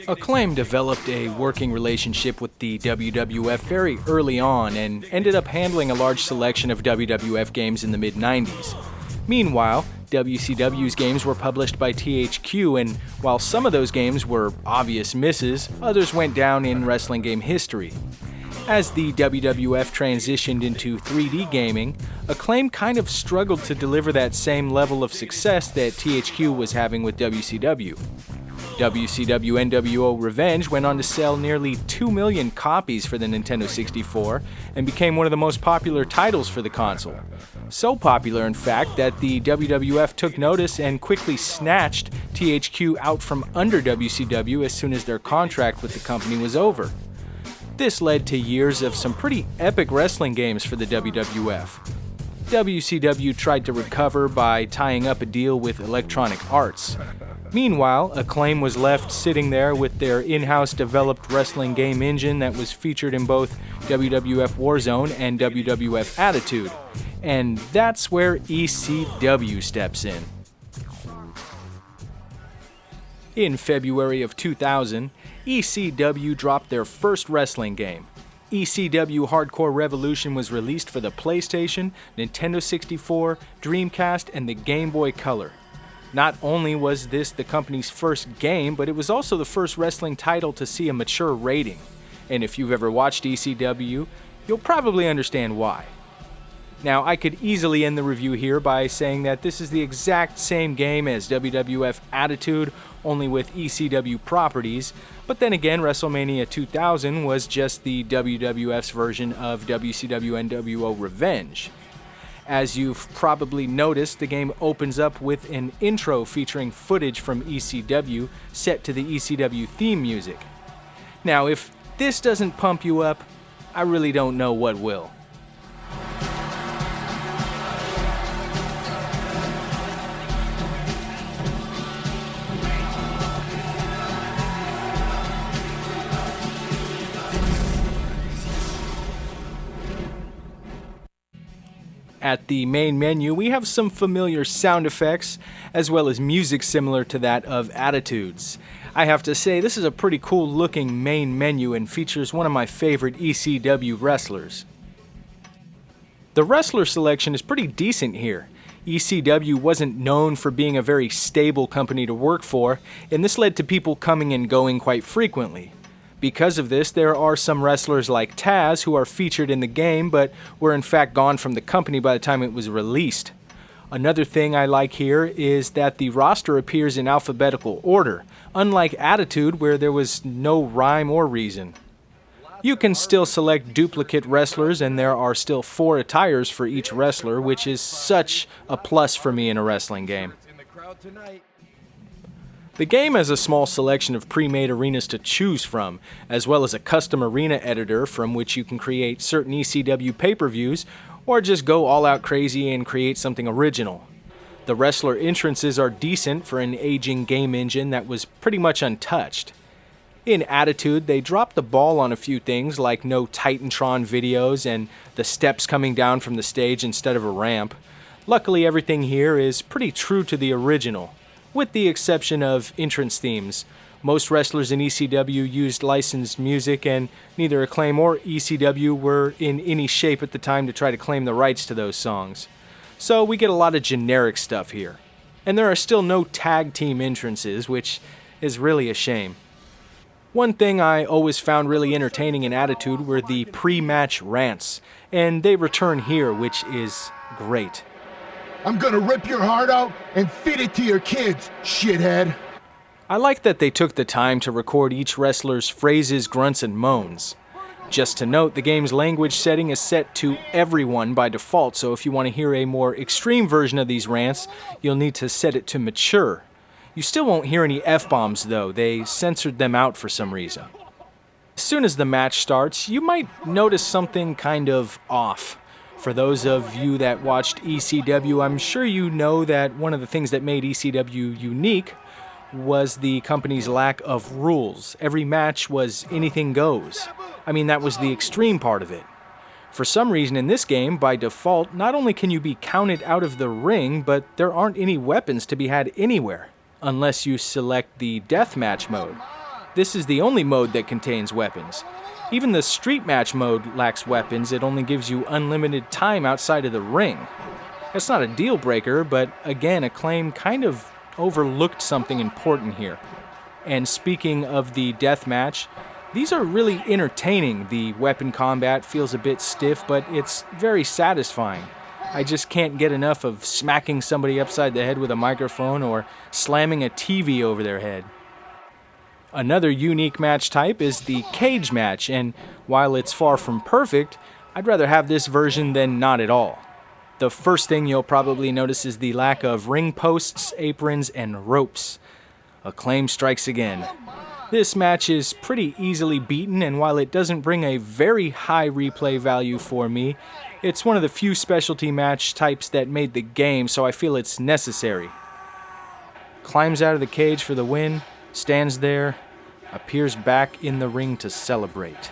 Acclaim developed a working relationship with the WWF very early on and ended up handling a large selection of WWF games in the mid-90s. Meanwhile, WCW's games were published by THQ, and while some of those games were obvious misses, others went down in wrestling game history. As the WWF transitioned into 3D gaming, Acclaim kind of struggled to deliver that same level of success that THQ was having with WCW. WCW NWO Revenge went on to sell nearly 2 million copies for the Nintendo 64 and became one of the most popular titles for the console. So popular, in fact, that the WWF took notice and quickly snatched THQ out from under WCW as soon as their contract with the company was over. This led to years of some pretty epic wrestling games for the WWF. WCW tried to recover by tying up a deal with Electronic Arts. Meanwhile, Acclaim was left sitting there with their in-house developed wrestling game engine that was featured in both WWF Warzone and WWF Attitude. And that's where ECW steps in. In February of 2000, ECW dropped their first wrestling game. ECW Hardcore Revolution was released for the PlayStation, Nintendo 64, Dreamcast, and the Game Boy Color. Not only was this the company's first game, but it was also the first wrestling title to see a mature rating. And if you've ever watched ECW, you'll probably understand why. Now, I could easily end the review here by saying that this is the exact same game as WWF Attitude, only with ECW properties, but then again, WrestleMania 2000 was just the WWF's version of WCW NWO Revenge. As you've probably noticed, the game opens up with an intro featuring footage from ECW set to the ECW theme music. Now, if this doesn't pump you up, I really don't know what will. At the main menu, we have some familiar sound effects, as well as music similar to that of Attitude's. I have to say, this is a pretty cool looking main menu and features one of my favorite ECW wrestlers. The wrestler selection is pretty decent here. ECW wasn't known for being a very stable company to work for, and this led to people coming and going quite frequently. Because of this, there are some wrestlers like Taz who are featured in the game but were in fact gone from the company by the time it was released. Another thing I like here is that the roster appears in alphabetical order, unlike Attitude where there was no rhyme or reason. You can still select duplicate wrestlers, and there are still 4 attires for each wrestler, which is such a plus for me in a wrestling game. The game has a small selection of pre-made arenas to choose from, as well as a custom arena editor from which you can create certain ECW pay-per-views, or just go all out crazy and create something original. The wrestler entrances are decent for an aging game engine that was pretty much untouched. In Attitude, they dropped the ball on a few things like no Titantron videos and the steps coming down from the stage instead of a ramp. Luckily, everything here is pretty true to the original, with the exception of entrance themes. Most wrestlers in ECW used licensed music, and neither Acclaim or ECW were in any shape at the time to try to claim the rights to those songs. So we get a lot of generic stuff here. And there are still no tag team entrances, which is really a shame. One thing I always found really entertaining in Attitude were the pre-match rants, and they return here, which is great. I'm gonna rip your heart out and feed it to your kids, shithead. I like that they took the time to record each wrestler's phrases, grunts, and moans. Just to note, the game's language setting is set to everyone by default, so if you want to hear a more extreme version of these rants, you'll need to set it to mature. You still won't hear any F-bombs though, they censored them out for some reason. As soon as the match starts, you might notice something kind of off. For those of you that watched ECW, I'm sure you know that one of the things that made ECW unique was the company's lack of rules. Every match was anything goes. I mean, that was the extreme part of it. For some reason in this game, by default, not only can you be counted out of the ring, but there aren't any weapons to be had anywhere, unless you select the Deathmatch mode. This is the only mode that contains weapons. Even the street match mode lacks weapons, it only gives you unlimited time outside of the ring. It's not a deal breaker, but again, Acclaim kind of overlooked something important here. And speaking of the deathmatch, these are really entertaining. The weapon combat feels a bit stiff, but it's very satisfying. I just can't get enough of smacking somebody upside the head with a microphone or slamming a TV over their head. Another unique match type is the cage match, and while it's far from perfect, I'd rather have this version than not at all. The first thing you'll probably notice is the lack of ring posts, aprons, and ropes. Acclaim strikes again. This match is pretty easily beaten, and while it doesn't bring a very high replay value for me, it's one of the few specialty match types that made the game, so I feel it's necessary. Climbs out of the cage for the win, stands there, appears back in the ring to celebrate.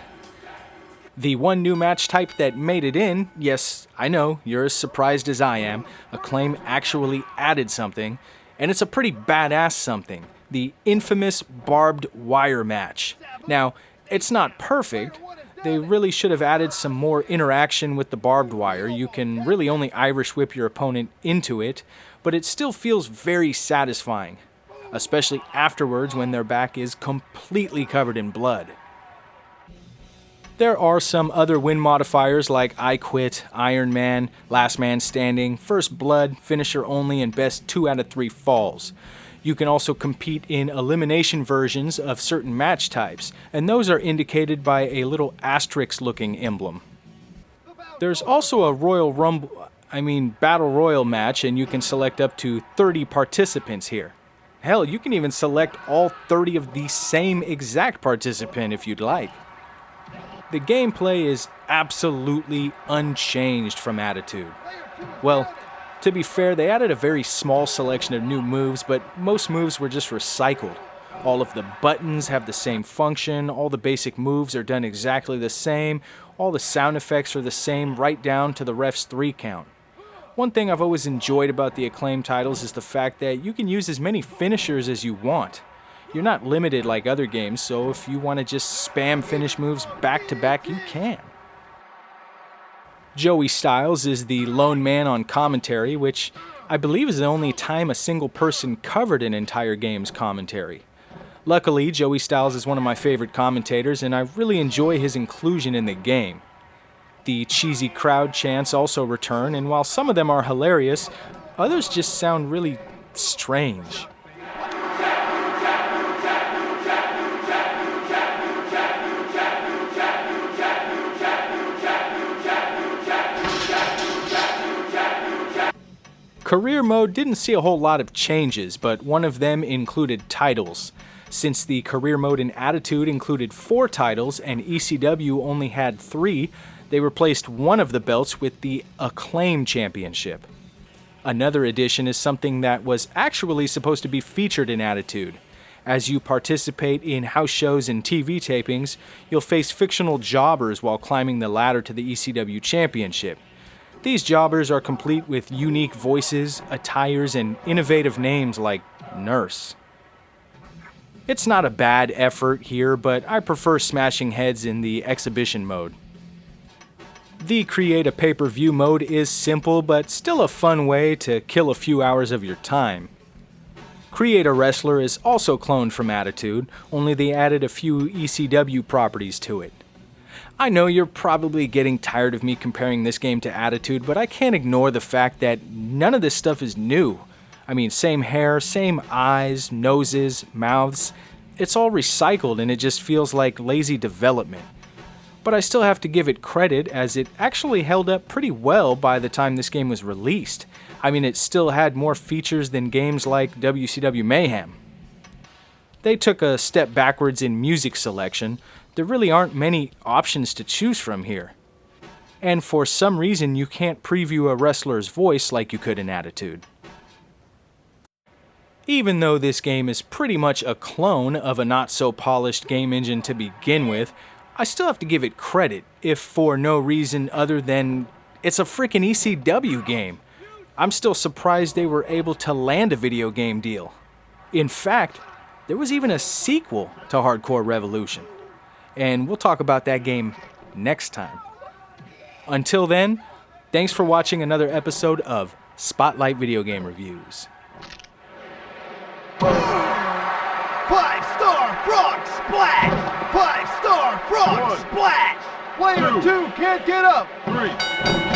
The one new match type that made it in, yes, I know, you're as surprised as I am, Acclaim actually added something, and it's a pretty badass something, the infamous barbed wire match. Now, it's not perfect. They really should have added some more interaction with the barbed wire. You can really only Irish whip your opponent into it, but it still feels very satisfying, especially afterwards when their back is completely covered in blood. There are some other win modifiers like I Quit, Iron Man, Last Man Standing, First Blood, Finisher Only, and Best 2 out of 3 Falls. You can also compete in elimination versions of certain match types, and those are indicated by a little asterisk-looking emblem. There's also a Battle Royal match, and you can select up to 30 participants here. Hell, you can even select all 30 of the same exact participant if you'd like. The gameplay is absolutely unchanged from Attitude. Well, to be fair, they added a very small selection of new moves, but most moves were just recycled. All of the buttons have the same function, all the basic moves are done exactly the same, all the sound effects are the same, right down to the ref's 3 count. One thing I've always enjoyed about the Acclaim titles is the fact that you can use as many finishers as you want. You're not limited like other games, so if you want to just spam finish moves back to back, you can. Joey Styles is the lone man on commentary, which I believe is the only time a single person covered an entire game's commentary. Luckily, Joey Styles is one of my favorite commentators, and I really enjoy his inclusion in the game. The cheesy crowd chants also return, and while some of them are hilarious, others just sound really strange. Career mode didn't see a whole lot of changes, but one of them included titles. Since the career mode in Attitude included 4 titles and ECW only had 3, they replaced one of the belts with the Acclaim Championship. Another addition is something that was actually supposed to be featured in Attitude. As you participate in house shows and TV tapings, you'll face fictional jobbers while climbing the ladder to the ECW Championship. These jobbers are complete with unique voices, attires, and innovative names like Nurse. It's not a bad effort here, but I prefer smashing heads in the exhibition mode. The Create a Pay-Per-View mode is simple, but still a fun way to kill a few hours of your time. Create a Wrestler is also cloned from Attitude, only they added a few ECW properties to it. I know you're probably getting tired of me comparing this game to Attitude, but I can't ignore the fact that none of this stuff is new. I mean, same hair, same eyes, noses, mouths. It's all recycled and it just feels like lazy development. But I still have to give it credit as it actually held up pretty well by the time this game was released. I mean, it still had more features than games like WCW Mayhem. They took a step backwards in music selection. There really aren't many options to choose from here. And for some reason, you can't preview a wrestler's voice like you could in Attitude. Even though this game is pretty much a clone of a not-so-polished game engine to begin with, I still have to give it credit, if for no reason other than it's a frickin' ECW game. I'm still surprised they were able to land a video game deal. In fact, There was even a sequel to Hardcore Revolution. And we'll talk about that game next time. Until then, thanks for watching another episode of Spotlight Video Game Reviews. 5-star frog splash! 5-star frog splash! Player 2 can't get up! 3.